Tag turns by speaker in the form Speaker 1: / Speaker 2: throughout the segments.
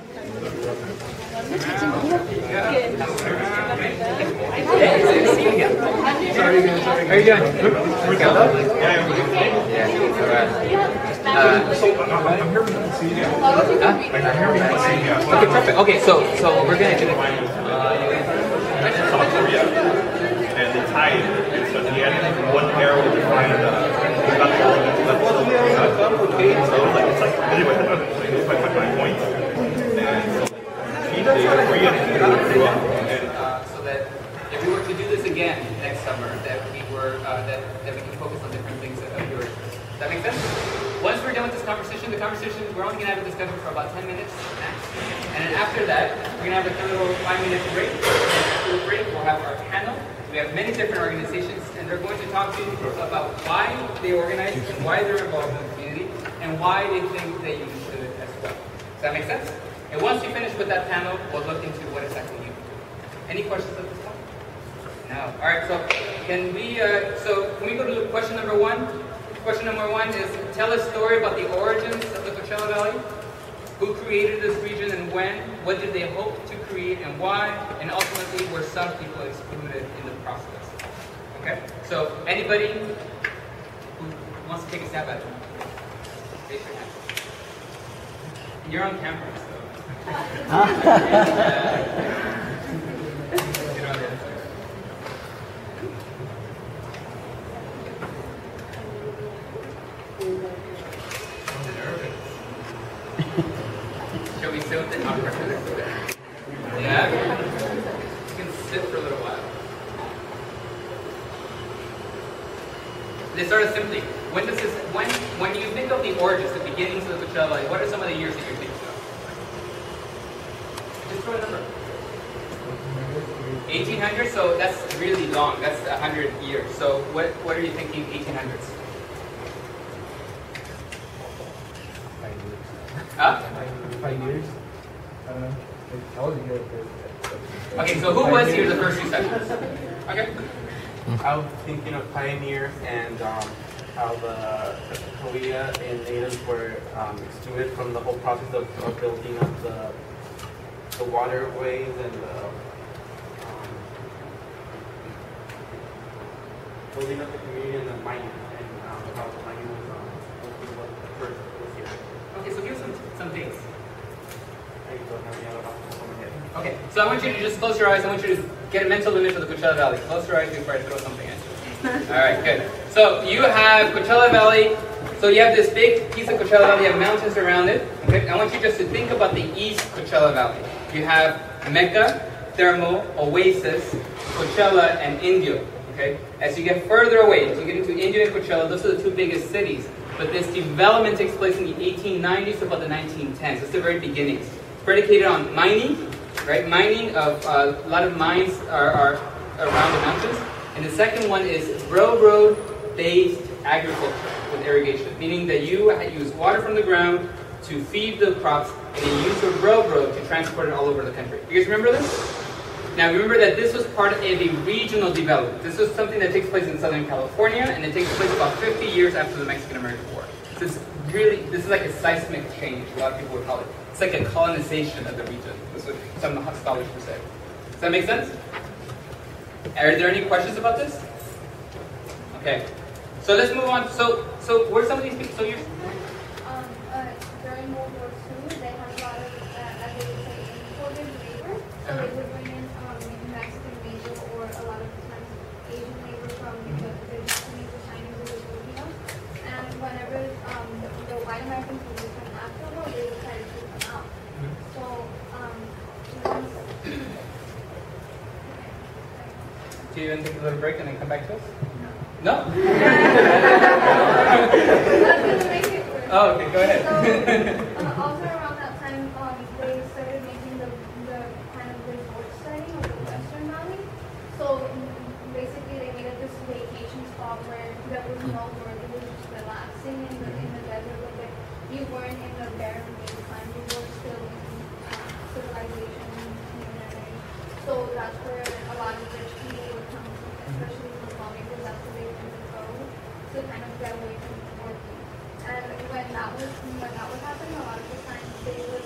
Speaker 1: How are you doing? Okay, perfect. Okay, so we're gonna do
Speaker 2: and they tie it. So at the end, one arrow will define the complicated. So it's like anyway, it's like my points. And so
Speaker 1: that if we were to do this again next summer, that we were that we can focus on different things of your interest. Does that make sense? Once we're done with this conversation, we're only gonna have a discussion for about 10 minutes max. And then after that, we're gonna have a little 5-minute break. After the break, we'll have our panel. We have many different organizations, and they're going to talk to you about why they organize, and why they're involved in the community, and why they think that you should as well. Does that make sense? And once you finish with that panel, we'll look into what exactly you can do. Any questions at this point? No. All right. So can we go to question number 1? Question number 1 is tell a story about the origins of the Coachella Valley. Who created this region and when? What did they hope to create and why? And ultimately, were some people excluded in the process? Okay? So, anybody who wants to take a stab at it? Raise your hand. You're on camera, so. Get on the other side. Shall we sit with the conference? Yeah? You can sit for a little while. They started simply. When you think of the origins, the beginnings of the Coachella Valley, what are some of the years that you're thinking of? Just throw a number. 1800s, so that's really long. That's 100 years. So what are you thinking 1800s? Huh?
Speaker 3: 5 years? I don't know. I wasn't here.
Speaker 1: Okay, so who was here the first 2 sessions? Okay.
Speaker 4: I was thinking of pioneers and how the Korea and natives were excluded from the whole process of building up the waterways and building up the community and the mining and how the mining was first was here.
Speaker 1: Okay, so give us some dates.
Speaker 4: I don't have any other options on my head.
Speaker 1: Okay, so I want you to just close your eyes. I want you to get a mental image of the Coachella Valley. Close your eyes before I throw something at you. All right, good. So you have Coachella Valley. So you have this big piece of Coachella Valley. You have mountains around it. Okay, I want you just to think about the East Coachella Valley. You have Mecca, Thermal, Oasis, Coachella, and Indio. Okay, as you get further away, as you get into Indio and Coachella, those are the 2 biggest cities. But this development takes place in the 1890s to about the 1910s. It's the very beginnings. Predicated on mining, right? Mining of a lot of mines are around the mountains. And the second one is railroad-based agriculture with irrigation, meaning that you use water from the ground to feed the crops, and you use the railroad to transport it all over the country. You guys remember this? Now remember that this was part of a regional development. This was something that takes place in Southern California, and it takes place about 50 years after the Mexican-American War. So this is like a seismic change, a lot of people would call it. It's like a colonization of the region. That's what some scholars would say. Does that make sense? Are there any questions about this? Okay. So let's move on. So where are some of these people? So you're...
Speaker 5: During World War II, they had a lot of, as they would say, imported labor. So they would bring in Mexican labor or a lot of times Asian labor from the Japanese, the Chinese, or the Filipinos. And whenever the white Americans would return after the war, they would try to keep them out. So once...
Speaker 1: Do you want to take a little break and then come back to us? No? Oh, okay, go ahead.
Speaker 5: So, also around that time, they started making the kind of resort setting of the Western Valley. So basically, they made it this vacation spot where there was no work, it was just relaxing in the desert. But you weren't in the barren wasteland, you were still in civilization and community. So that's where a lot of rich people would come from, especially from Colombia, because that's where they wanted to go to kind of get away from working. And when that would happen, a lot of the times they would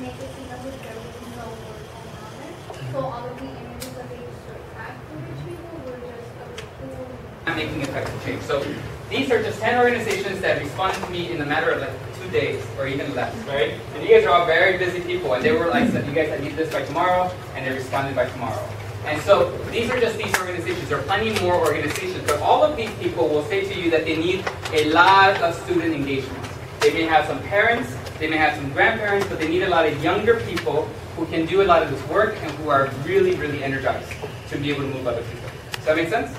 Speaker 5: make it seem as if there was no work going on there. So all of the images that they used to attract to rich people were just of the poor.
Speaker 1: I'm making effective change. So these are just 10 organizations that responded to me in a matter of like 2 days or even less, right? And you guys are all very busy people, and they were like, you guys, I need this by tomorrow, and they responded by tomorrow. And so these are just these organizations. There are plenty more organizations, but all of these people will say to you that they need a lot of student engagement. They may have some parents, they may have some grandparents, but they need a lot of younger people who can do a lot of this work and who are really, really energized to be able to move other people. Does that make sense?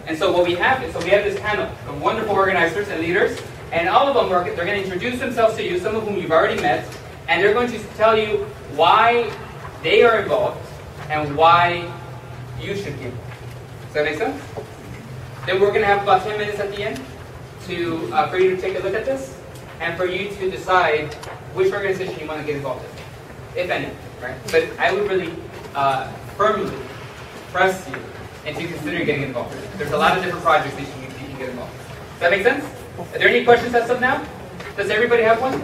Speaker 1: And so what we have is, we have this panel of wonderful organizers and leaders, and all of them they're going to introduce themselves to you, some of whom you've already met, and they're going to tell you why they are involved and why you should be involved. Does that make sense? Then we're going to have about 10 minutes at the end for you to take a look at this, and for you to decide which organization you want to get involved in, if any, right? But I would really firmly press you into considering getting involved. There's a lot of different projects that you can get involved in. Does that make sense? Are there any questions as of now? Does everybody have one?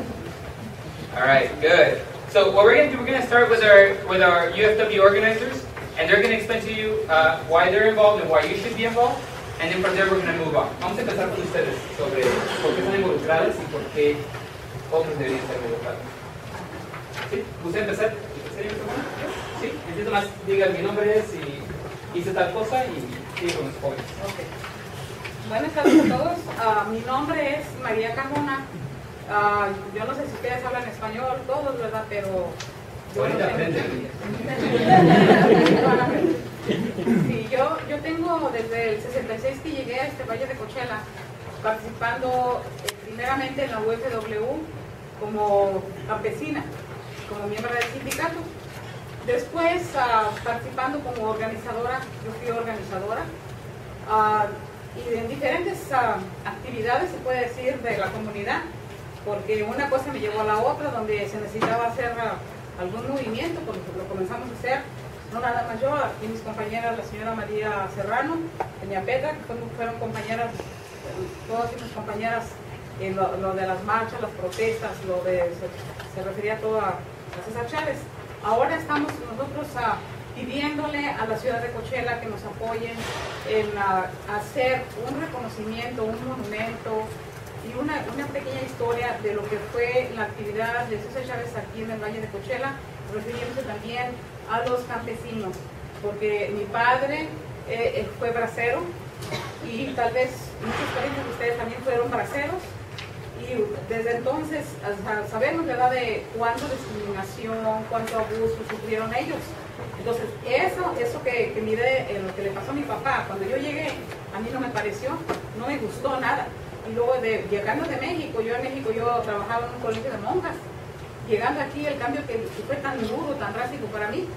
Speaker 1: All right, good. So what we're going to do, we're going to start with our UFW organizers, and they're going to explain to you why they're involved and why you should be involved. And then from there we're going to move on. Vamos a empezar con ustedes sobre por qué están involucrados y por qué otros deberían estar involucrados. ¿Sí? ¿Gusta empezar? ¿Sí? Entonces más diga mi nombre es y hice tal cosa y sigue con los jóvenes.
Speaker 6: Okay. Buenas tardes a todos. Mi nombre es María Carmona. Yo no sé si ustedes hablan español, todos, ¿verdad? Pero yo no sí, yo tengo desde el 66 que llegué a este Valle de Coachella, participando primeramente en la UFW como campesina, como miembro del sindicato. Después participando como organizadora, yo fui organizadora, y en diferentes actividades, se puede decir, de la comunidad, porque una cosa me llevó a la otra, donde se necesitaba hacer algún movimiento, pues lo comenzamos a hacer, no nada más yo, aquí mis compañeras, la señora María Serrano, doña Petra, que fueron compañeras, todas mis compañeras en lo de las marchas, las protestas, se refería todo a César Chávez. Ahora estamos nosotros pidiéndole a la ciudad de Coachella que nos apoyen en hacer un reconocimiento, un monumento y una pequeña historia de lo que fue la actividad de César Chávez aquí en el Valle de Coachella, refiriéndose también a los campesinos, porque mi padre fue bracero y tal vez muchos parientes de ustedes también fueron braceros. Y desde entonces sabemos, ¿verdad?, de cuánta discriminación, cuánto abuso sufrieron ellos. Entonces, eso que miré en lo que le pasó a mi papá, cuando yo llegué, a mí no me pareció, no me gustó nada. Y luego llegando de México, yo trabajaba en un colegio de monjas. Llegando aquí, el cambio que fue tan duro, tan drástico para mí,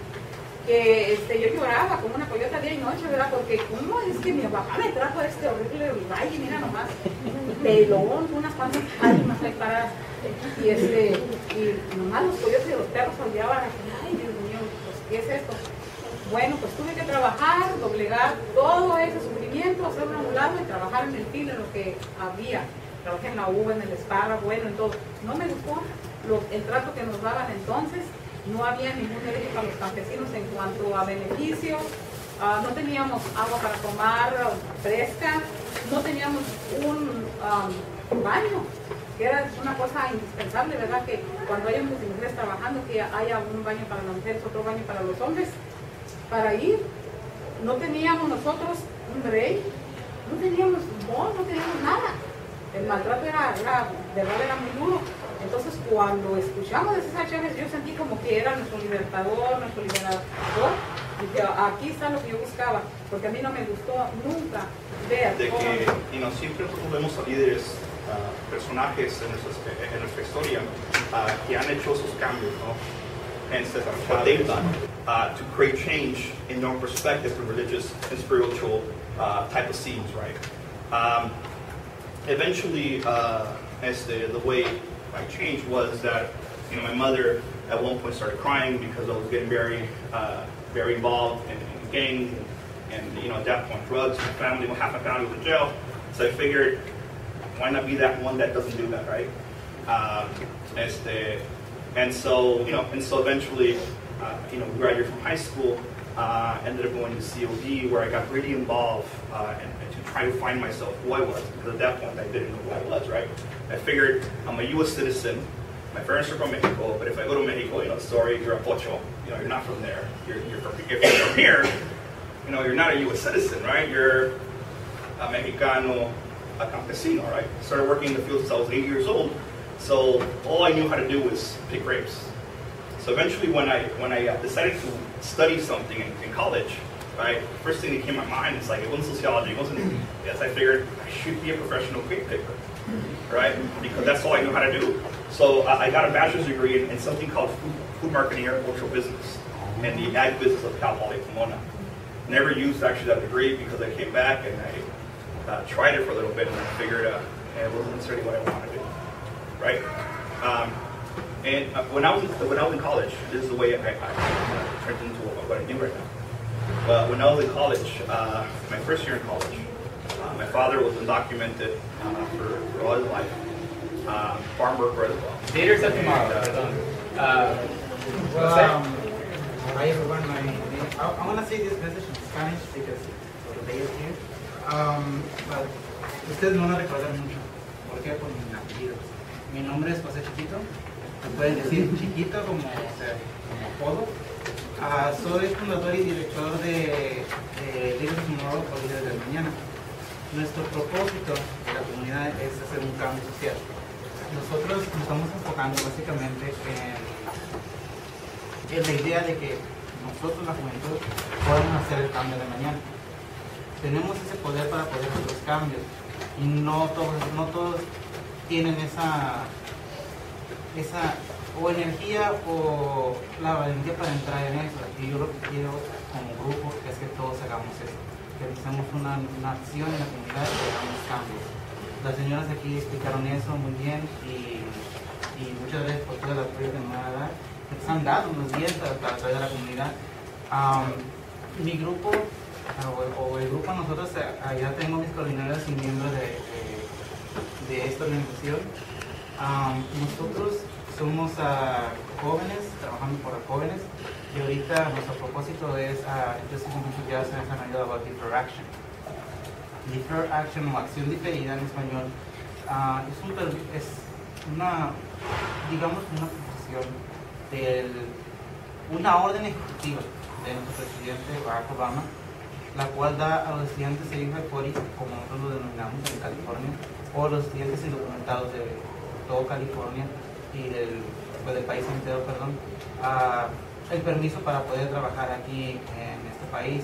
Speaker 6: que yo lloraba como una coyota día y noche, ¿verdad? Porque ¿cómo es que mi papá me trajo a este horrible valle? Mira nomás, pelón, unas cuantas ánimas ahí paradas, y nomás los coyotes y los perros olvidaban. Ay, Dios mío, pues ¿qué es esto? Bueno, pues tuve que trabajar, doblegar todo ese sufrimiento, hacerlo a un lado y trabajar en el filo, en lo que había. Trabajé en la uva, en el espárrago, bueno, en todo. No me gustó el trato que nos daban entonces. No había ningún derecho para los campesinos en cuanto a beneficios, no teníamos agua para tomar fresca, no teníamos un baño, que era una cosa indispensable, ¿verdad? Que cuando hay mujeres trabajando, que haya un baño para las mujeres, otro baño para los hombres, para ir. No teníamos nosotros un rey, no teníamos voz, no teníamos nada. El maltrato era muy duro. Entonces, cuando escuchamos de César Chávez, yo sentí como que era nuestro libertador, nuestro liberador. Y que aquí está lo que yo buscaba, porque a mí no me gustó nunca ver
Speaker 2: de que siempre vemos a líderes, personajes en nuestra historia que han hecho esos cambios, ¿no? And César Chávez, what they've done to create change in their perspective for religious and spiritual type of scenes, right? Eventually, the way I changed was that, my mother at one point started crying because I was getting very involved in gangs and at that point drugs. Half my family was in jail, so I figured, why not be that one that doesn't do that, right? And so, eventually, graduated from high school, ended up going to COD, where I got really involved and to try to find myself, who I was, because at that point I didn't know who I was, right? I figured I'm a U.S. citizen, my parents are from Mexico, but if I go to Mexico, sorry, you're a pocho, you're not from there. If you're from here, you're not a U.S. citizen, right? You're a Mexicano, a campesino, right? I started working in the field since I was 8 years old, so all I knew how to do was pick grapes. So eventually, when I decided to study something in college, right, first thing that came to my mind is like, it wasn't sociology, it wasn't. Yes, I figured I should be a professional grape picker, right? Because that's all I knew how to do. So I got a bachelor's degree in something called food marketing and agricultural business, and the ag business of Cal Poly Pomona. Never used actually that degree because I came back and I tried it for a little bit and I figured it wasn't necessarily what I wanted to do, right? And when I was in college, this is the way I turned into what I do right now. But when I was in college, my first year in college, my father was undocumented for all his life. Farm worker as well.
Speaker 1: Later except tomorrow.
Speaker 7: Hi everyone, I want to say this message in Spanish because of the day is here. But ustedes no van a recordar mucho. ¿Por qué? Por mi apellido. Mi nombre es José Chiquito. Me pueden decir Chiquito como apodo. Soy fundador y director de Leaders Tomorrow por Líderes del Mañana. Nuestro propósito de la comunidad es hacer un cambio social. Nosotros nos estamos enfocando básicamente en la idea de que nosotros, la juventud, podemos hacer el cambio de mañana. Tenemos ese poder para poder hacer los cambios y no todos tienen esa o energía o la valentía para entrar en eso. Y yo lo que quiero como grupo es que todos hagamos eso, que hacemos una acción en la comunidad y que hagamos cambios. Las señoras aquí explicaron eso muy bien y muchas veces por todo el apoyo que me van a dar, nos han dado unos días para traer a la comunidad. Mi grupo, o el grupo nosotros, ya tengo mis coordinadores y miembros de esta organización. Nosotros somos jóvenes, trabajando por jóvenes, y ahorita nuestro propósito es, entonces ya se han ayudado about deferred action. Deferred action o acción diferida en español es una, digamos, una posición una orden ejecutiva de nuestro presidente Barack Obama, la cual da a los estudiantes de California, como nosotros lo denominamos en California, o los estudiantes indocumentados de todo California y del país entero, perdón, el permiso para poder trabajar aquí en este país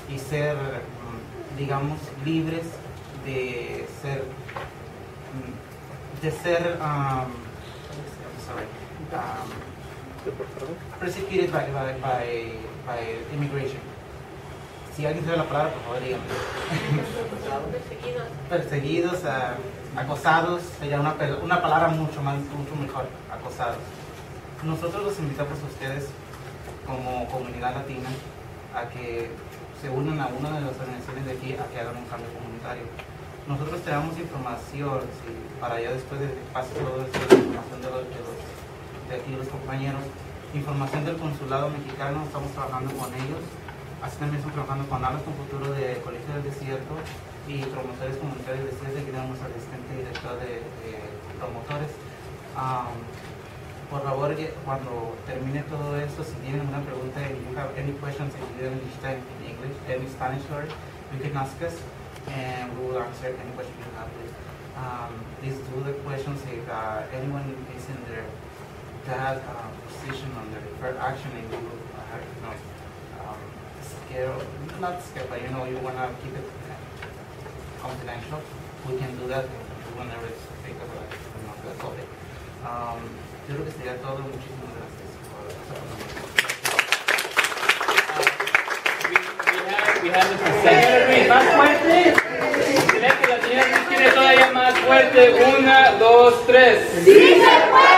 Speaker 7: y ser, digamos, libres de ser persecuted by immigration. Si alguien sabe la palabra, por favor, díganme. Perseguidos, acosados, sería una palabra mucho mejor, acosados. Nosotros los invitamos a ustedes como comunidad latina a que se unan a una de las organizaciones de aquí a que hagan un cambio comunitario. Nosotros tenemos información, para ya después de que pase todo esto, la información de aquí los compañeros, información del consulado mexicano, estamos trabajando con ellos. Así también estamos trabajando con Alas con Futuro de Colegio del Desierto y promotores comunitarios del desierto, que tenemos al asistente director de promotores. Por favor, cuando termine todo esto, si tienen una pregunta, if you have any questions in English, any Spanish, sorry, you can ask us and we will answer any question you have. Please do the questions if anyone is in there that has a position on the deferred action and you scared, not scared, but you want to keep it confidential, we can do that whenever it's think of it. That's okay. Yo creo que sería todo. Muchísimas gracias por esta conversación.
Speaker 1: We have the presenter. ¡Más fuerte! La señora Cris tiene todavía más fuerte. 1, 2, 3. ¡Sí se puede!